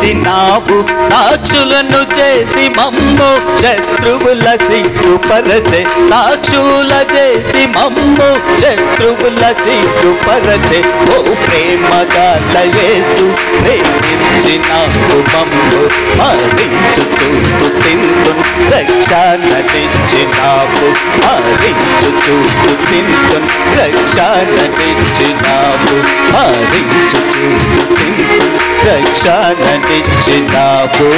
చేసినావు సాక్షులను చేసి మమ్ము శత్రువుల సిగ్గుపరచే సాక్షుల చేసి మమ్ము శత్రువుల సిగ్గుపరచే ఓ ప్రేమగల యేసు ప్రేమించినావు మమ్ము స్మరించుతూ స్తుతింతును రక్షణ తెచ్చినావు స్మరించుతూ స్తుతింతును రక్షణ తెచ్చినావు స్మరించుతూ స్తుతింతును రక్షణ తెచ్చినావు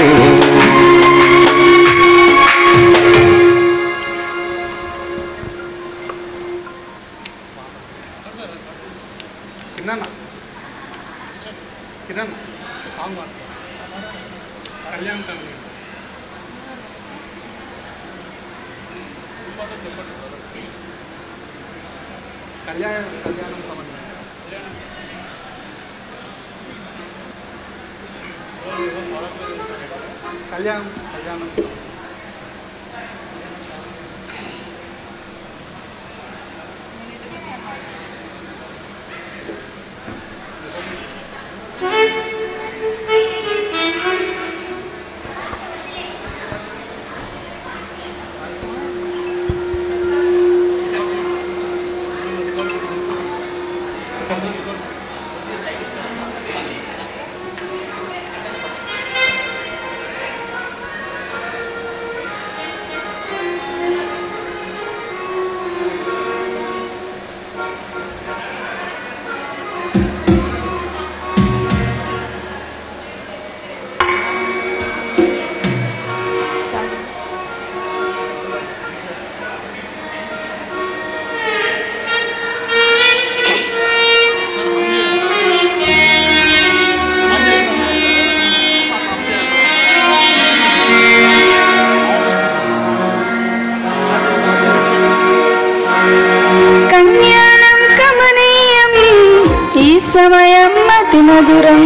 సమయం అతి మధురం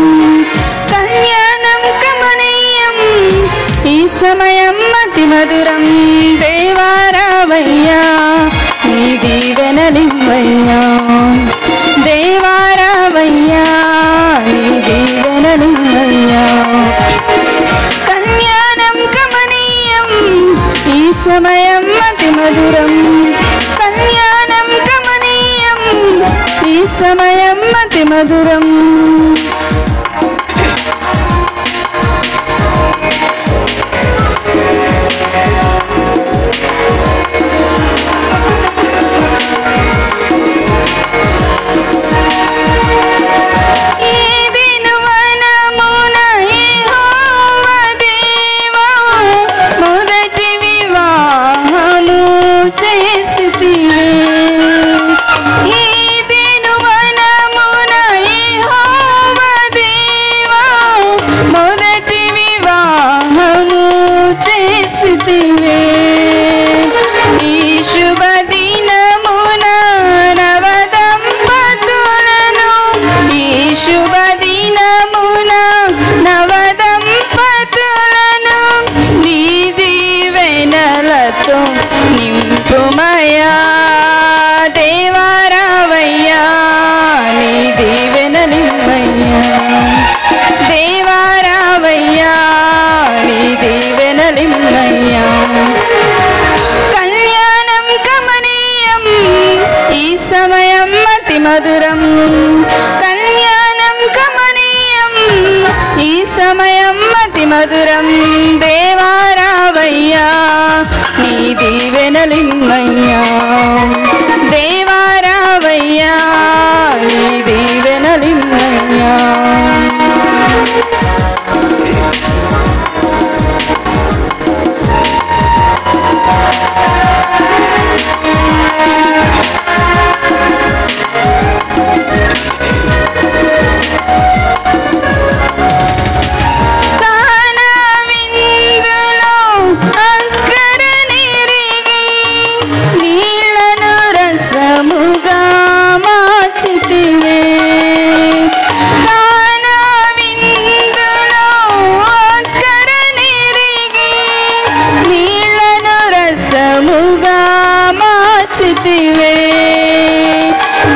కళ్యాణం కమనీయం ఈ సమయం అతి మధురం దేవా రావయ్యా నీ దీవెనలివ్వయ్యా దేవా రావయ్యా నీ దీవెనలివ్వయ్యా కళ్యాణం కమనీయం ఈ సమయం అతి మధురం కళ్యాణం కమనీయం ఈ సమయం అతి మధురం నింపుమయా దేవా రావయ్యా నీ దీవెనలివ్వయ్యా దేవా రావయ్యా నీ దీవెనలివ్వయ్యా కళ్యాణం కమనీయం ఈ సమయం అతి మధురం కళ్యాణం కమనీయం ఈ సమయం అతి మధురం దేవా రావయ్యా నీ దీవెనలివ్వయ్యా దేవా రావయ్యా నీ దీవెనలివ్వయ్యా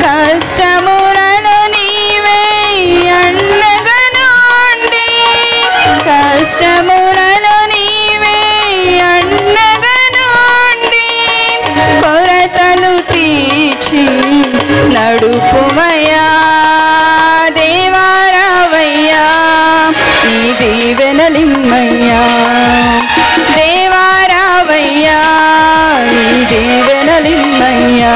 కష్టములను నీవే అండగా నుండి కష్టములలో నీవే అండగా నుండి కొరతలు తీర్చి నడుపుమయ్యా దేవా రావయ్యా నీ దీవెనలిమ్మయ్యా దేవా రావయ్యా నీ దీవెనలిమ్మయ్యా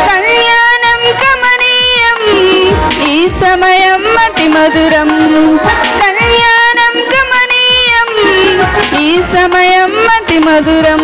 కళ్యాణం కమనీయం ఈ సమయం అతి మధురం కళ్యాణం కమనీయం ఈ సమయం అతి మధురం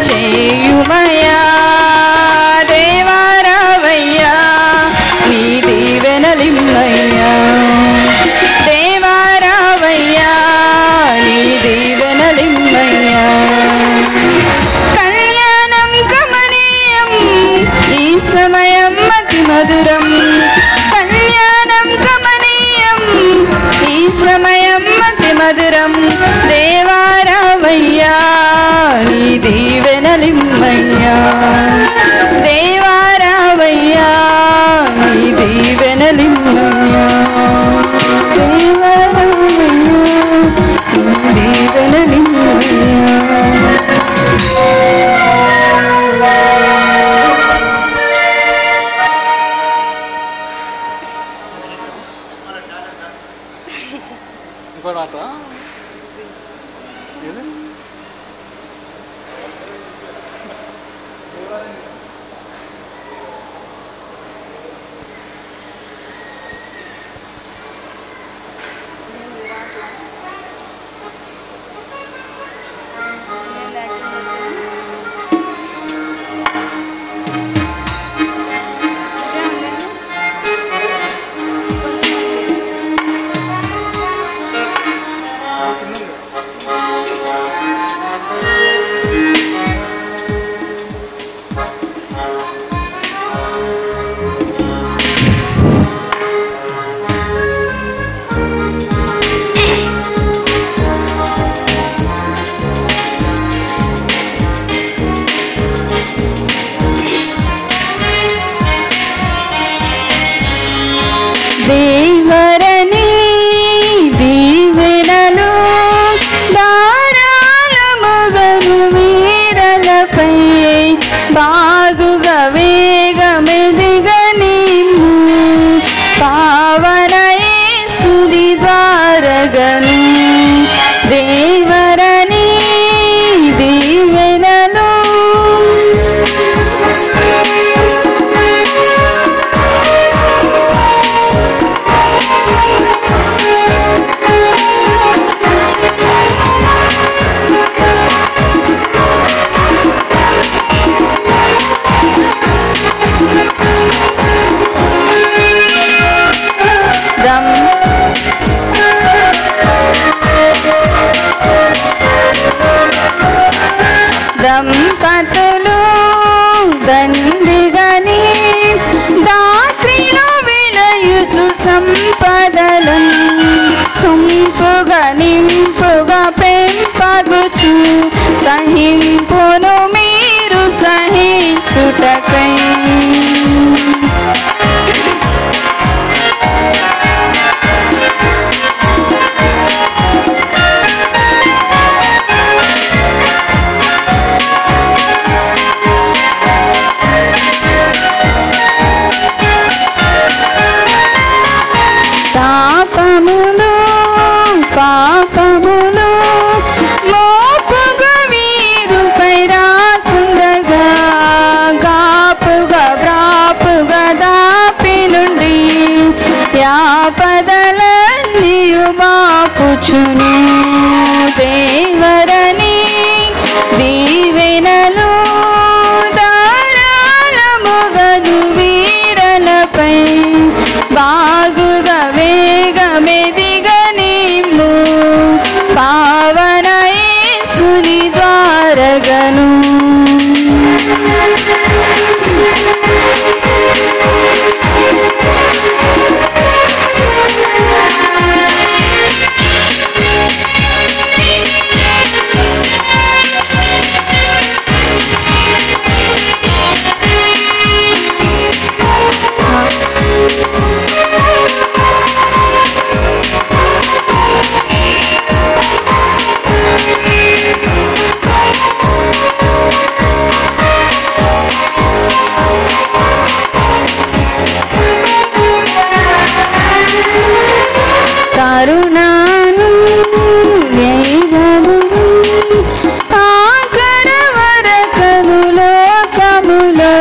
చేయుమయ్యా దేవా రావయ్యా నీ దీవెనలిమ్మయ్యా దేవా రావయ్యా నీ దీవెనలిమ్మయ్యా కళ్యాణం కమనీయం ఈ సమయం అతి మధురం కళ్యాణం కమనీయం ఈ సమయం అతి మధురం దేవా రావయ్యా నీ దీవెనలిమ్మయ్యా దేవా రావయ్యా నీ దీవెనలిమ్మయ్యా దేవా రావయ్యా నీ దీవెనలిమ్మయ్యా దేవరని దీవెనలు ధారాళముగను వీరలపై బాగుగా వేగమెదిగనిమ్ము పావన యేసుని ద్వారగను దేవరని దీవెనలు దంపతులు దండిగని దాత్రిలో విలయుచు సంపదలను సొంపుగా నింపుగా పెంపగుచు సహింపును మీరు సహించుటకై పాపములు పాప వచ్చును దేవరని దీవెనలు ధారాళముగను వీరలపై బాగుగా వేగమెదిగనిమ్ము పావన యేసుని ద్వారగను కరుణాను న్యాయము ఆఖర వరకము లోకములో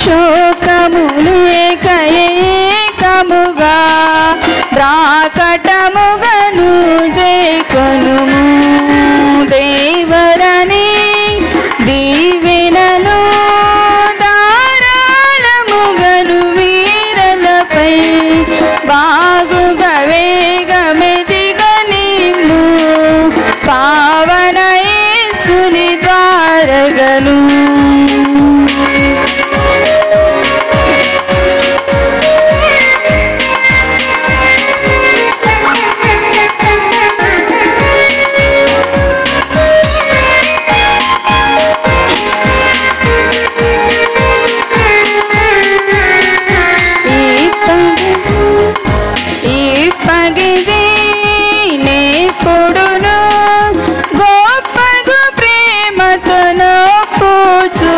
శోకములు ఏకముగా బ్రాకటముగను జైకొనుము దేవరని దీవెనలు ధారాళముగను వీరలపై బాగుగా వేగమెదిగనిమ్ము పావన యేసుని ద్వారగను పగిది నేపుడును గొప్పగు ప్రేమతోను పూచు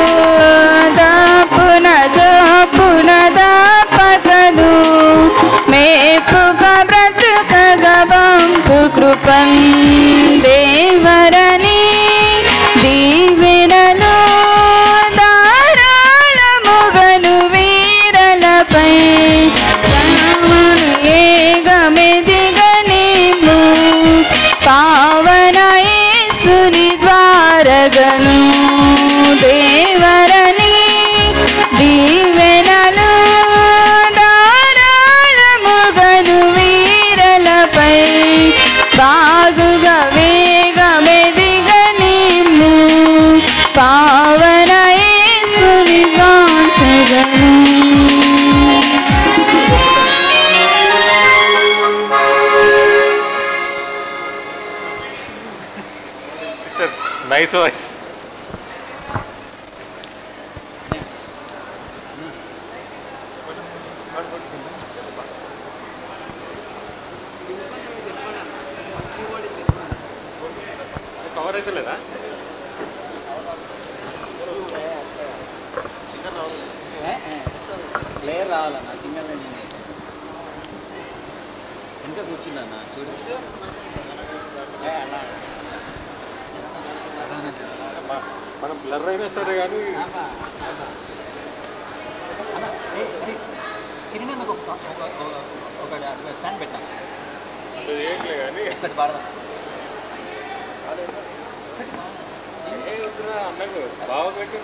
దాపున జపున దాపకను మేపుగా బ్రతుకగా బంపు కృపన్ దేవరని దీవెనలు ధారాళముగను వీరలపై ఏగమెదిగనిమ్ము పావన యేసుని ద్వారగను దేవరని దీవెనలు ధారాళముగను వీరలపై బాగుగా వేగమెదిగనిమ్ము పావన యేసుని గాంచగను Nice voice. కవర్ అయితే లేదా ప్లేయర్ రావాలన్నా సింగల్ నేను ఇంకా కూర్చున్నా చూడు మనం బ్లర్ అయినా సరే కానీ తిరిగినందుకు ఒక స్టాండ్ పెట్టాను అంత చేయట్లే కానీ ఒకటి పాడదాం అన్నకు బాగా పెట్టి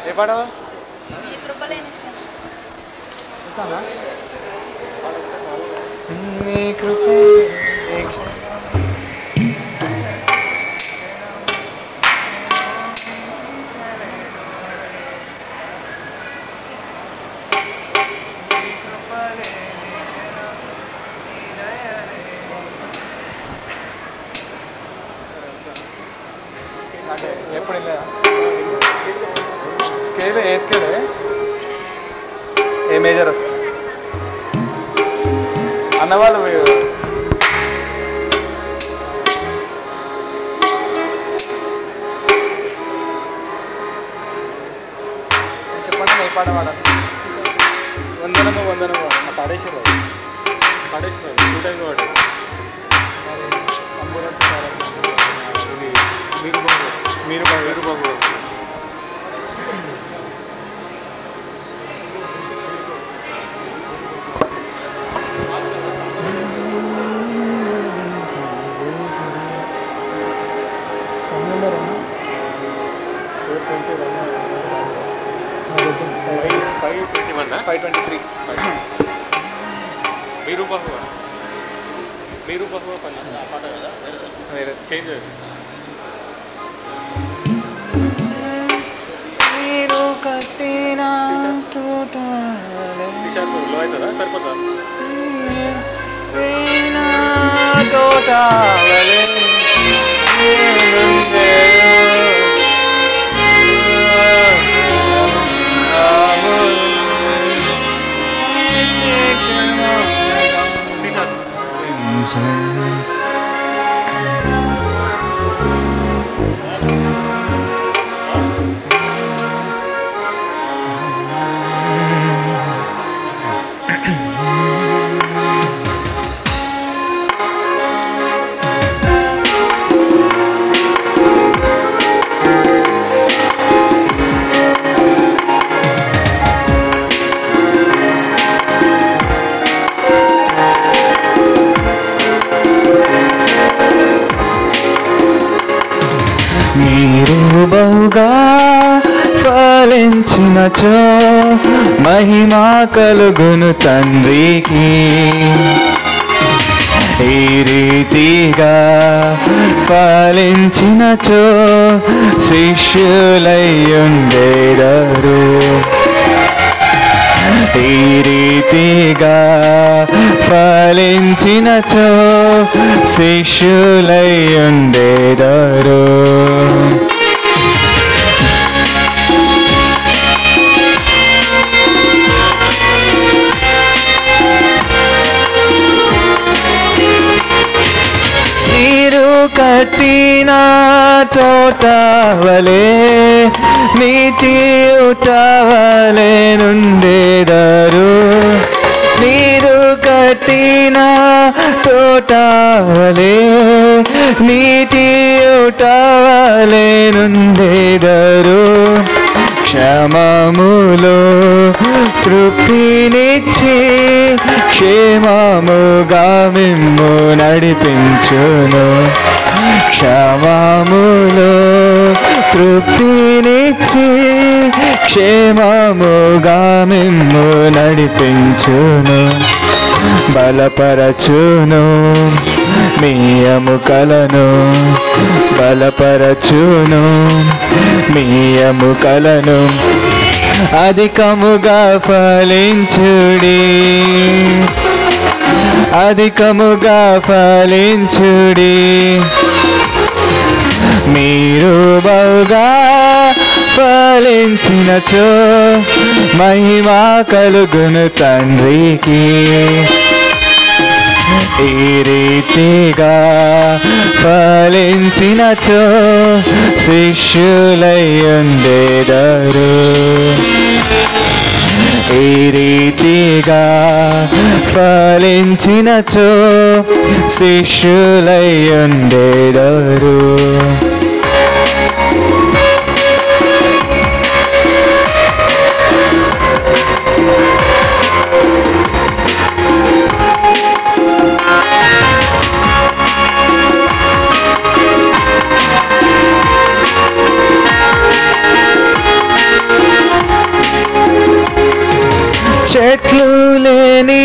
ఏ పాట నీ కృప అంటే ఎప్పుడు వెళ్ళా scale A scale a major వస్తుంది అన్నవాళ్ళు చెప్పండి ఏ పాట పాడాలి వందనము వందనము పడేసారు టూ టైమ్స్ వాడు అంబులెన్స్ 521 523 మీరు బహువా పని వేరే చేంజ్ మీరు కట్టిన లో అవుతుందా సరిపోతా తోట బహుగా ఫలించినచో మహిమా కలుగును తండ్రికి ఈ రీతిగా ఫలించినచో శిష్యులయ్యుండెదరు ఈ రీతిగా ఫలించినచో శిష్యులయ్యుండెదరు కట్టిన తోట వలె నీటి ఊట వలె నుండెదరు నీరు కట్టిన తోట వలె నీటి ఊట వలె నుండెదరు క్షమములో తృప్తినిచ్చి క్షేమముగా మిమ్ము నడిపించును క్షమములో తృప్తినిచ్చి క్షేమముగా మిమ్ము నడిపించును బలపరచును మీ ఎముకలను బలపరచును మీ ఎముకలను అధికముగా ఫలించుడి అధికముగా ఫలించుడి మీరు బహుగా ఫలించినచో మహిమా కలుగును తండ్రికి ఈ రీతిగా ఫలించినచో శిష్యులయ్యుండెదరు ఈ రీతిగా ఫలించినచో శిష్యులయ్యుండెదరు చెట్లు లేని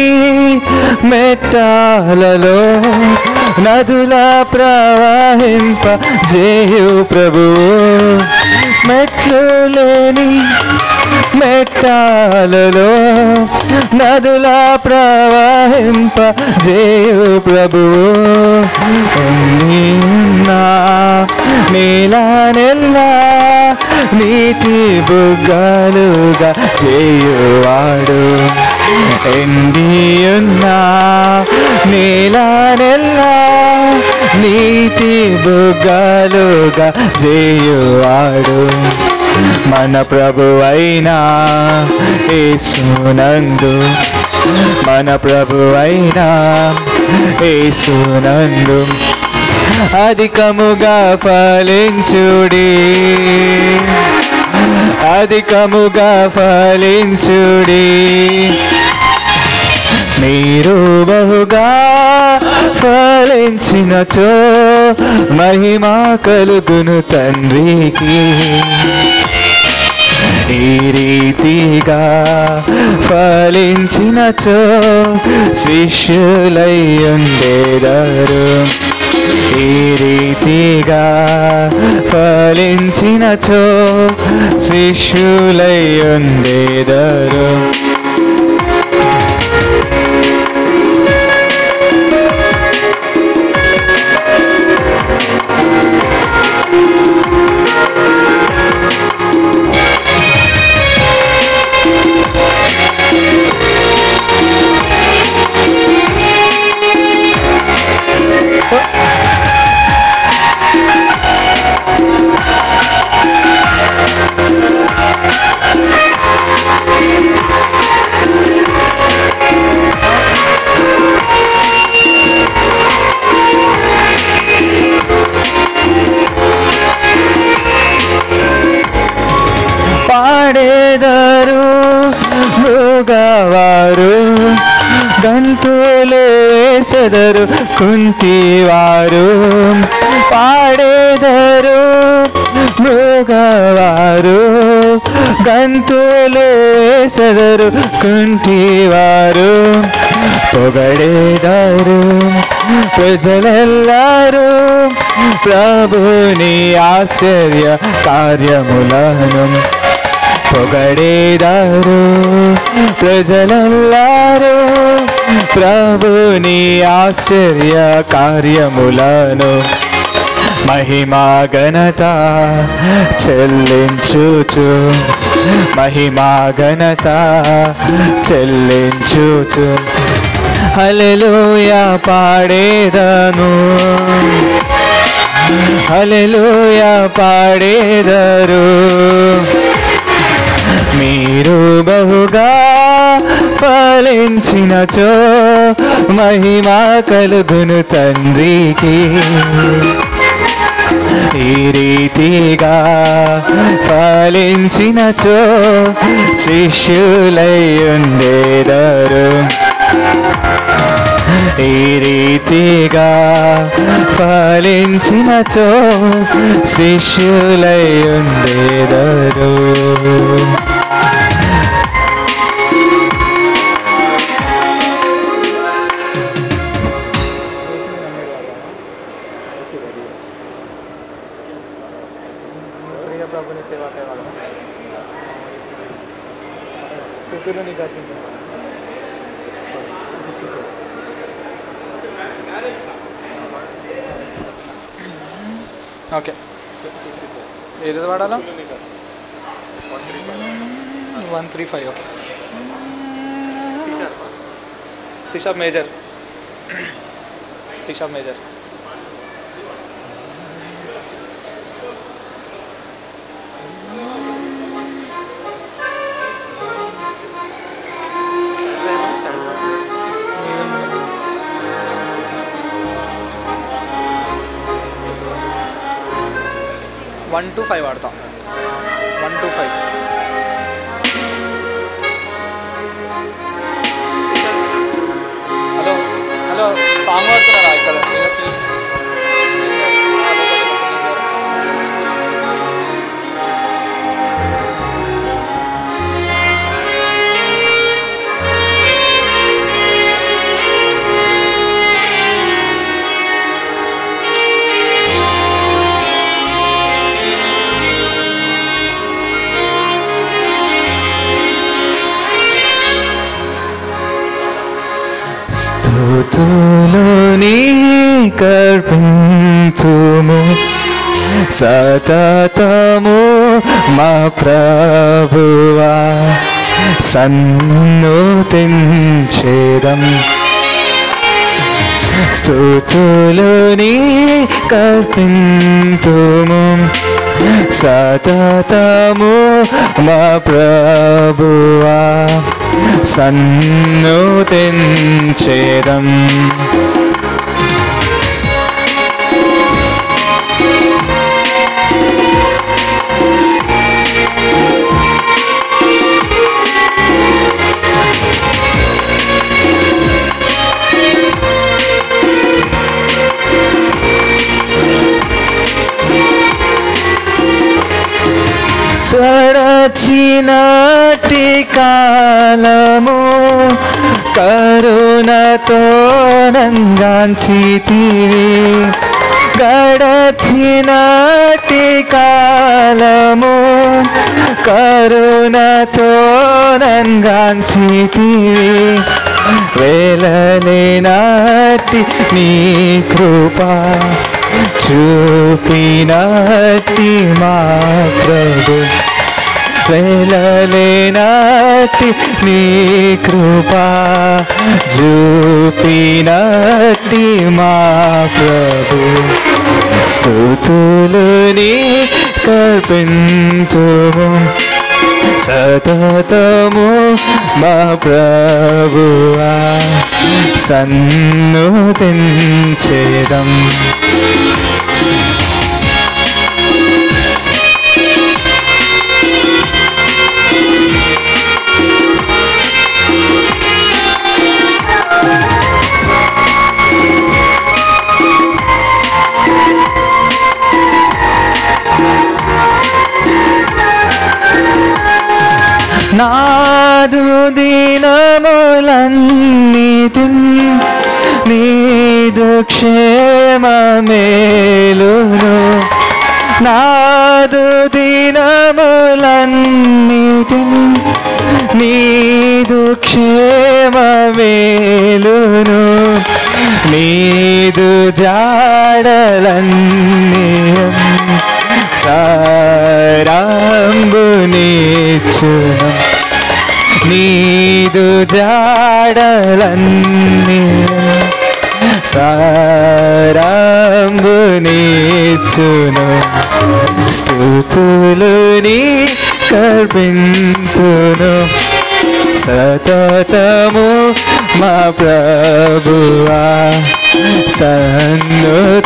మెట్టాలలో నదుల ప్రవహింప జేయు ప్రభువు మెట్లు లేని మెట్టాలలో నదుల ప్రవహింప జేయు ప్రభువు ఉన్నా నీలా నెల్లా నీటి బుగ్గలుగా చేయువాడు ఎండియున్నా నీలా నెల్లా నీటి బుగ్గలుగా చేయువాడు మన ప్రభువైనా యేసునందు మన ప్రభువైనా యేసునందు అధికముగా ఫలించుడి అధికముగా ఫలించుడి మీరు బహుగా ఫలించినచో మహిమా కలుగును తండ్రికి ఈ రీతిగా ఫలించినచో శిష్యులై ఉండేదారు. ఈ రీతిగా ఫలించినచో శిష్యులై ఉండేదారు. పాడేదారు మృగవారు, గంతులు వేసెదరు కుంటివారు. పాడేదారు మృగవారు, గంతులు వేసెదరు కుంటివారు. పొగడేదారు ప్రజలెల్లారు ప్రభుని ఆశ్చర్య కార్యములను. పొగడేదారు ప్రజలెల్లారు ప్రభుని ఆశ్చర్య కార్యములను. మహిమా ఘనత చెల్లించుచు, మహిమా ఘనత చెల్లించుచు హల్లెలూయా పాడేదను, హల్లెలూయా పాడేదరు. మీరు బహుగా ఫలించినచో మహిమా కలుగును తండ్రికి. ఈ రీతిగా ఫలించినచో శిష్యులై ఉండేదారు. ఈ రీతిగా ఫలించినచో శిష్యులై ఉండేదారు. ప్రభుని సేవ కేవలం స్థుతులు నీకు అర్పించు. ఓకే, ఏది వాడాలా? 135. Okay, C sharp major, C sharp major. One two five వాడతాం. 1 to 5. హలో హలో, సాంగ్ వాడుతున్నారా ఇక్కడ? స్తుతులు నీకర్పించుము సతతము మా ప్రభువా, సన్నుతించెదం. స్తుతులు నీకర్పించుము సతతము మా ప్రభువా, సన్నుతించెదం. సడచి గడచినటి కాలము కరుణతో నంగాంచితివి గడచినటి కాలము కరుణతో నంగాంచితివి వేలలేనాటి నీ కృపా చూపినటి మా ప్రభు వేలలేనాటి నీ కృపా చూపినటి మా ప్రభు స్తుతులు నీ కల్పించుము సతతము మా ప్రభువా సన్నుతించెదం నాదు దినములన్నిటిన్ నీదు క్షేమమేలును నాదు దినములన్నిటిన్ నీదు క్షేమమేలును నీదు జాడలన్నీయం సారంబునిచ్చును నీదు జాడలన్నీయం సారంబునిచ్చును స్తుతులు నీ కల్పించును సతతము మా ప్రభువా సన్నుతించెదం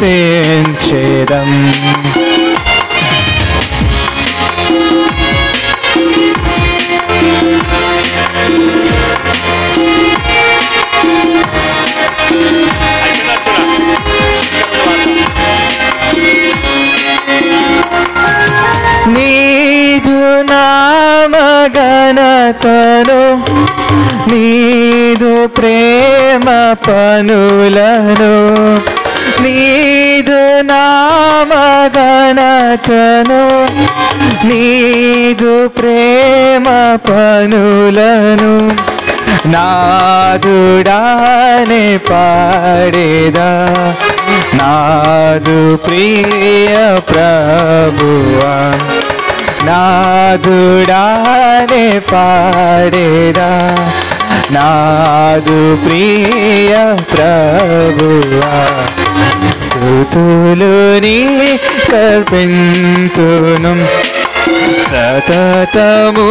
నీదు నామగణతను నీదు ప్రేమ పనులను నీదు నామగణతను నీదు ప్రేమ పనులను నాదుడానే పాడేదా నాదు ప్రియ ప్రభువా నాదుడానే పాడేదా నాదు ప్రియ ప్రభువా స్తుతులు నీ కల్పింతును సతతము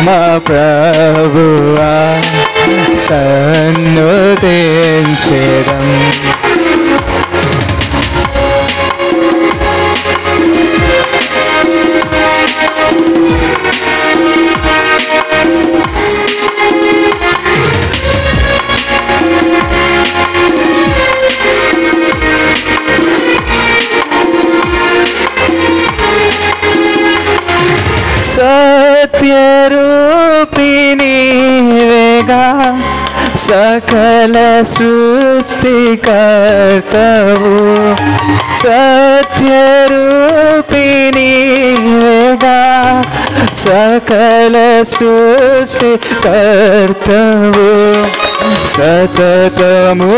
మా ప్రభువా సన్నుతించెదం సత్యరూపిణివేగా సకల సృష్టికర్తవు సత్యరూపిణివేగా సకల సృష్టికర్తవు సతతము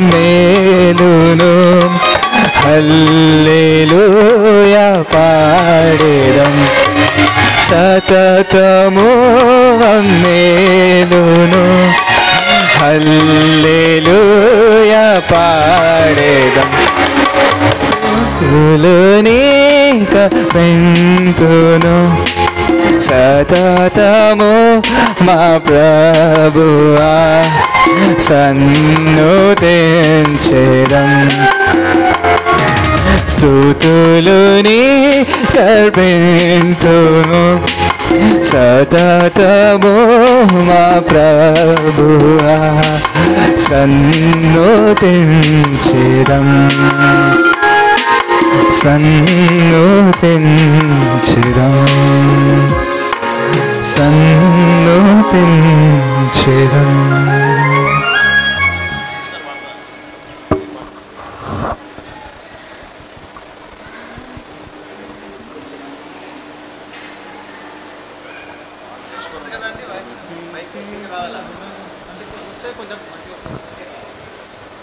మేలును హల్లెలూయా పాడేదం సతతము మేలును హల్లెలూయా పాడేదం స్తుతులు నీకు పెంతును సతతము మా ప్రభువా సన్నుతించెదం స్తుతులు నీ కల్పింతును సతతము మా ప్రభువా సన్నుతించెదం సన్నుతించెదం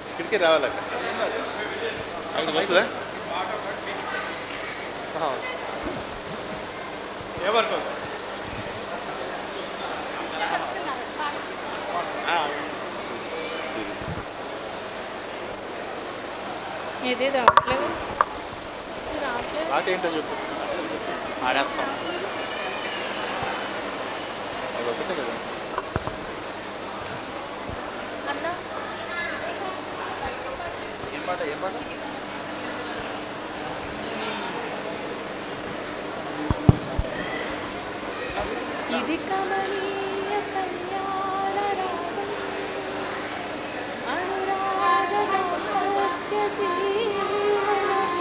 ఇక్కడికి రావాలి అక్కడికి వస్తుందా ఏమనుకో ఇది రావట్లేదు రావట్లేదు పాట ఏంటో చెప్పు ఆడేస్తాం అది ఒకటే కదా అన్న ఏం పాట ఇది కమనీయ కళ్యాణ రాగం అనురాగ దాంపత్య జీవనం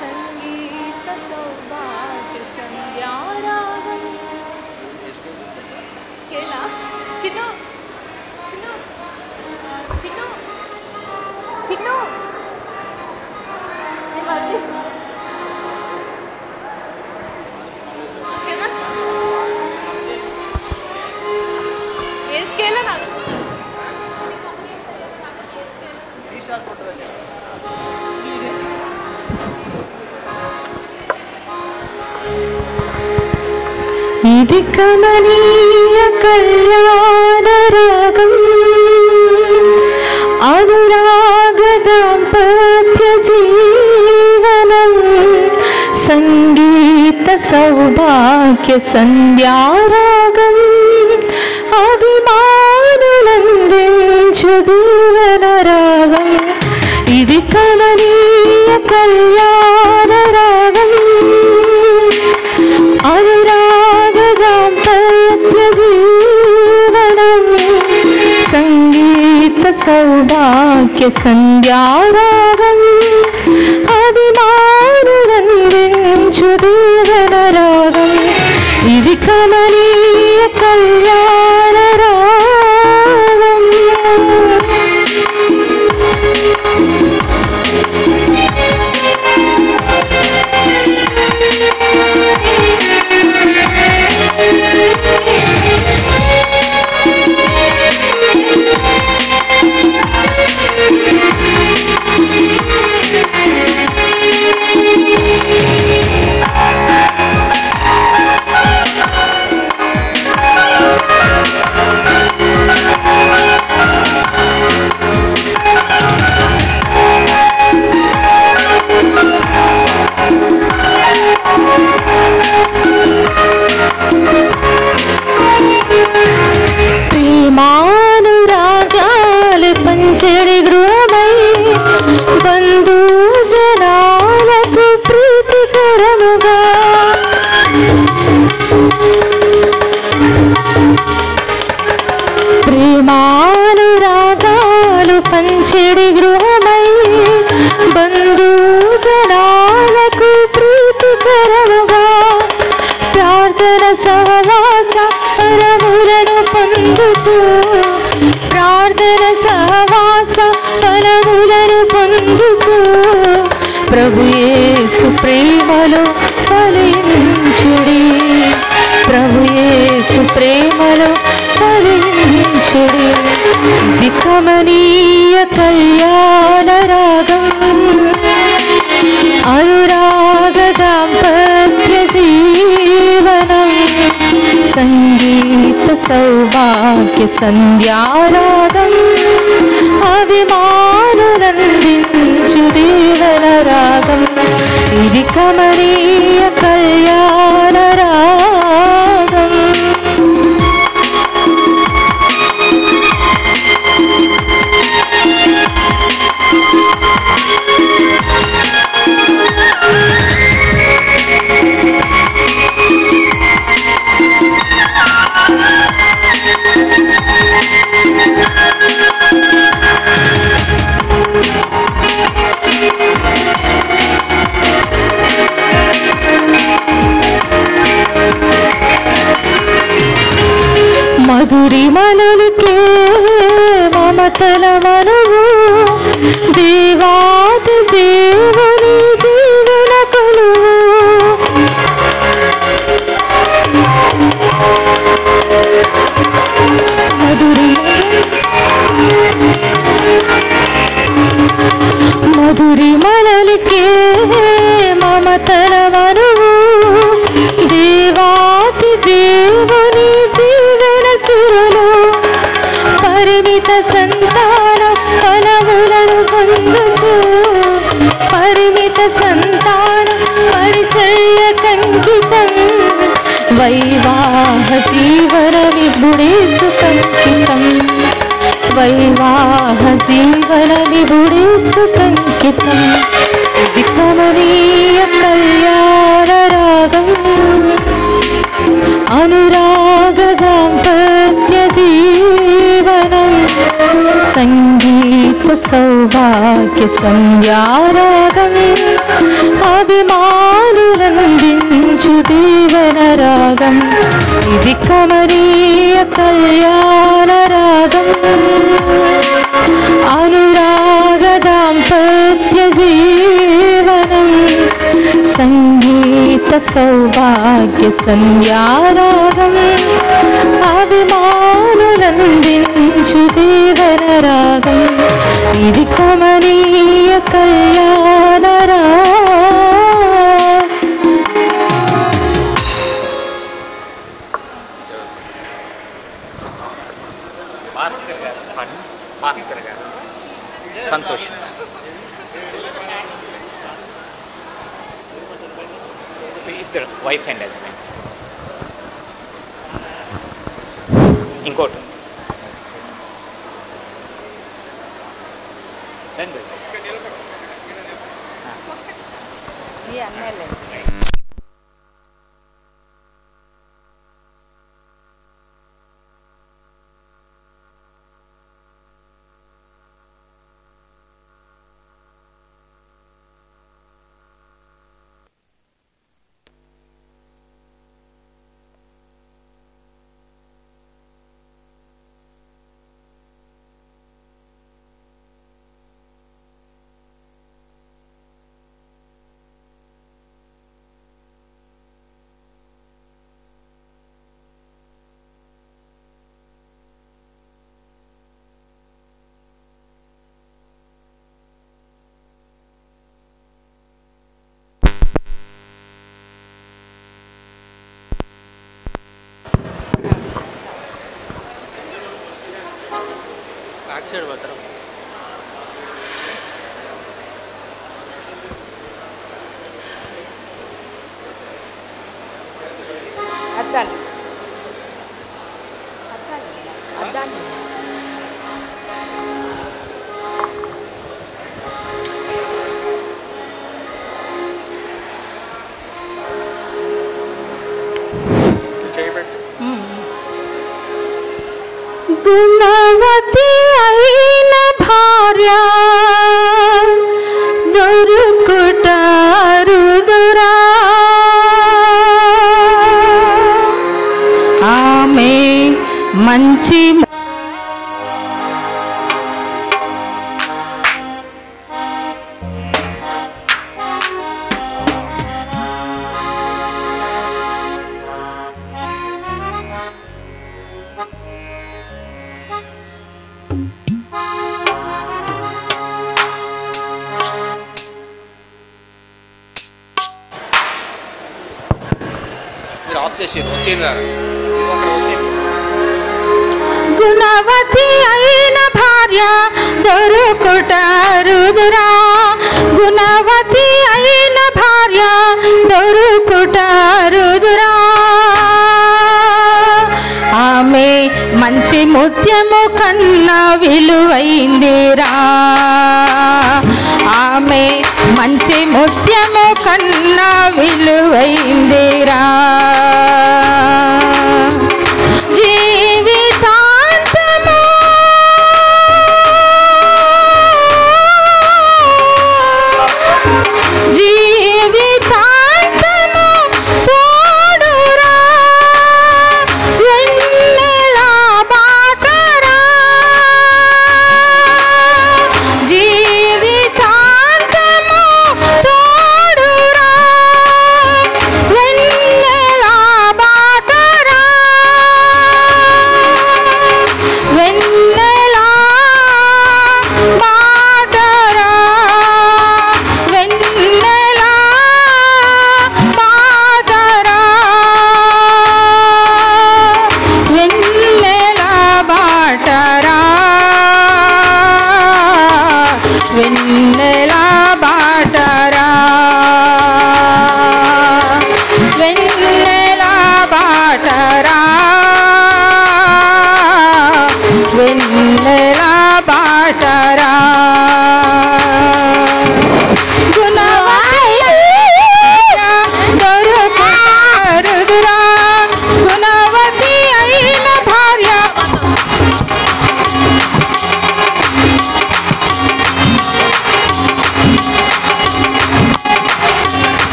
సంగీత సౌభాగ్య సంధ్యారాగం స్కేలా చిన్ను చిన్ను చిన్ను చిన్ను ఓకేనా ఏ స్కేల్ నాకు సి షార్ప్ ఉంటుందండి ఇది కమనీయ కళ్యాణ రాగం అనురాగ దాంపత్య జీవనం సంగీత సౌభాగ్య సంధ్యారాగం అభిమానులందించు దీవన రాగం ఇది కమనీయ కళ్యాణ రాగం అనురాగ దాంపత్య జీవనం సంగీత సౌభాగ్య సంధ్యారాగం అభిమానులందించు దీవన రాగం ఇది కమనీయ కళ్యాణ రాగం ప్రేమానురాగాలు పంచడి గృహమై బంధు జనాలకు ప్రీతికరముగా ప్రేమానురాగాలు పంచడి గృహమై బంధు జనాలకు ప్రీతికరముగా ప్రార్థన సహవాస ఫలములను పొందుచు ప్రార్థన సహవాస ఫలములను పొందుచు ప్రభు యేసు ప్రేమలో ఫలించుడి ప్రభు యేసు ప్రేమలో ఫలించుడి ఇది కమనీయ కళ్యాణ రాగం అనురాగ దాంపత్య జీవనం సంగీత సౌభాగ్య సంధ్యారాగం అభిమానులందించు దీవన రాగం ఇది కమనీయ కళ్యాణ రాగం మధురిమలకే మమతల మనువు దేవాది దేవుని దీవెన కలువు మమతల మనువు దేవాతి దేవుని దీవెన సురులు పరిమిత సంతాన ఫలములను పొందుచు పరిమిత సంతాన పరిచర్య కంకితం వైవాహ జీవన విభుడేసు కంకితం వైవాహ జీవన విభుడేసు కంకితం ఇది కమనీయ కళ్యాణ రాగం అనురాగ దాంపత్య జీవనం సంగీత సౌభాగ్య సంధ్యారాగం అభిమానులందించు దీవన రాగం ఇది కమనీయ కళ్యాణ రాగం అనురాగ దాంపత్య జీవనం సంగీత సౌభాగ్య సంధ్యారాగం అభిమానులందించు దీవన రాగం ఇది కమనీయ కళ్యాణ భాస్కర్ గారు సంతోష్ ఇద్దరు వైఫ్ అండ్ హస్బెండ్ ఇంకోటి రండి బ్యాక్ సైడ్ పోతారా అద్దాలు అద్దాలు అద్దాలు గుణవతి అయిన భార్య దొరుకుటారుదురా ఆమె మంచి ఆఫ్ చేసి గుణవతి అయిన భార్య దొరుకుటారుదురా గుణవతి అయిన భార్య దొరుకుటారుదురా ఆమె మంచి ముత్యము కన్నా విలువైందిరా ఆమె మంచి ముత్యము కన్నా విలువైందిరా జీవితాంతము జీవితాంతము తోడురా ఎన్నెలా బాటరా జీవితాంతము తోడురా ఎన్నెలా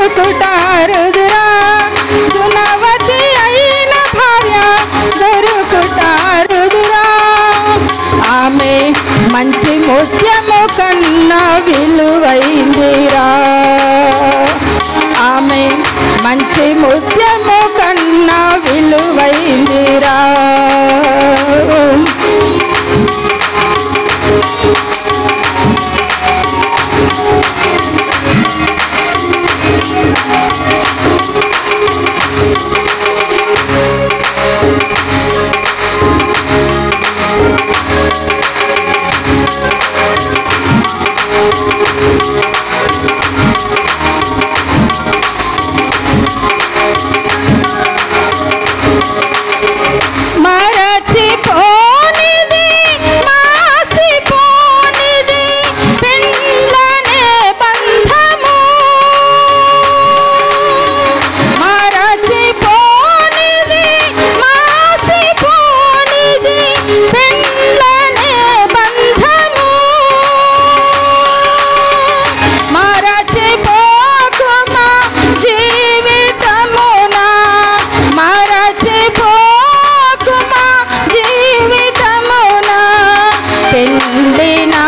దొరుకుటారుదురా గుణవతి అయిన భార్య దొరుకుటారుదురా ఆమె మంచి ముత్యము కన్నా విలువైందిరా ఆమె మంచి ముత్యము కన్నా విలువైందిరా మరచిపోనిది మాసిపోనిది పెండ్లనే బంధము మరచిపోనిది మాసిపోనిది పెండ్లనే బంధము మరచిపోకుమా జీవితమున మరచిపోకుమా జీవితమున పెండ్లి నా